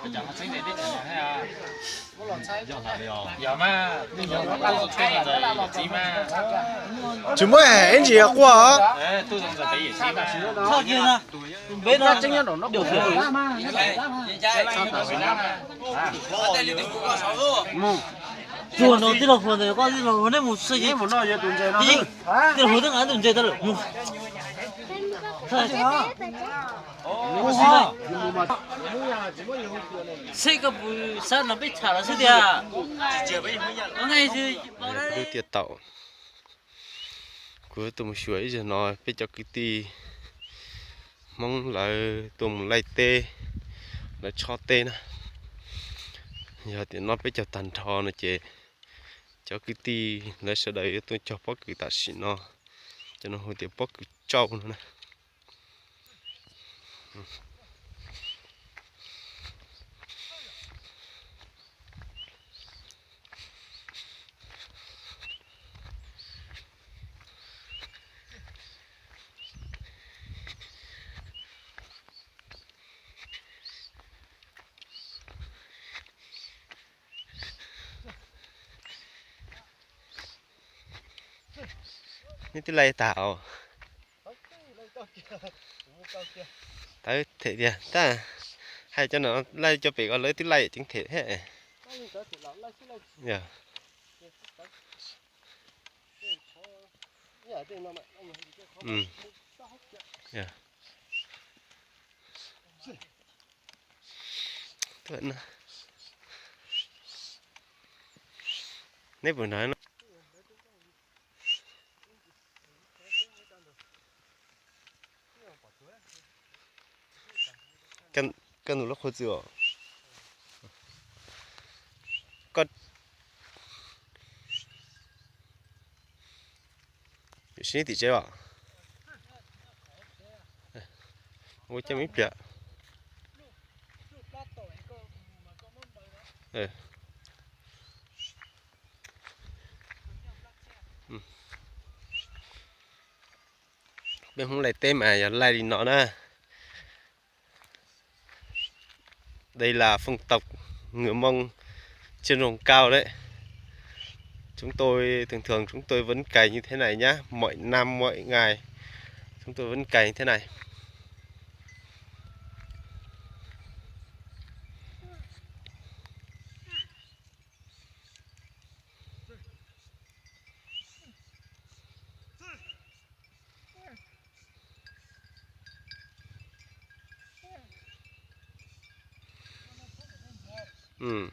讲学生弟弟讲係啊，有嘛？有大陸車就椰子嘛。全部係 anh chị à qua hả? 誒，都仲就俾椰子嘛。超級呢？没呢，真要弄六条。做弄这个活的，搞这个活的没事情。Một nơi tuần chơi nó. 这个活的俺都知道了。哇！这个不山上被查了是的呀。我那是包的。 Đưa tiệt tàu của tụm suối giờ nó bây giờ cái tì mong là tụm lại tê là cho tê nè giờ thì nó bây giờ tàn thò nó chế cho cái tì lấy sau đấy tôi cho bóc cái tạ xịn nó cho nó hồi thì bóc cái trâu nữa nè những cái lai tạo tới thế đi ta hay cho nó lai cho bị có lấy cái lai chính thể hết dạ ừ dạ thuận nếu vừa nói nó cần nó khó chịu con xin thì chơi à ôi chém ít bịa bên không lại tên mà giờ lại đi nó nè. Đây là phong tục người Mông trên vùng cao đấy. Chúng tôi thường chúng tôi vẫn cày như thế này nhá, mọi năm mọi ngày chúng tôi vẫn cày như thế này. Ừ.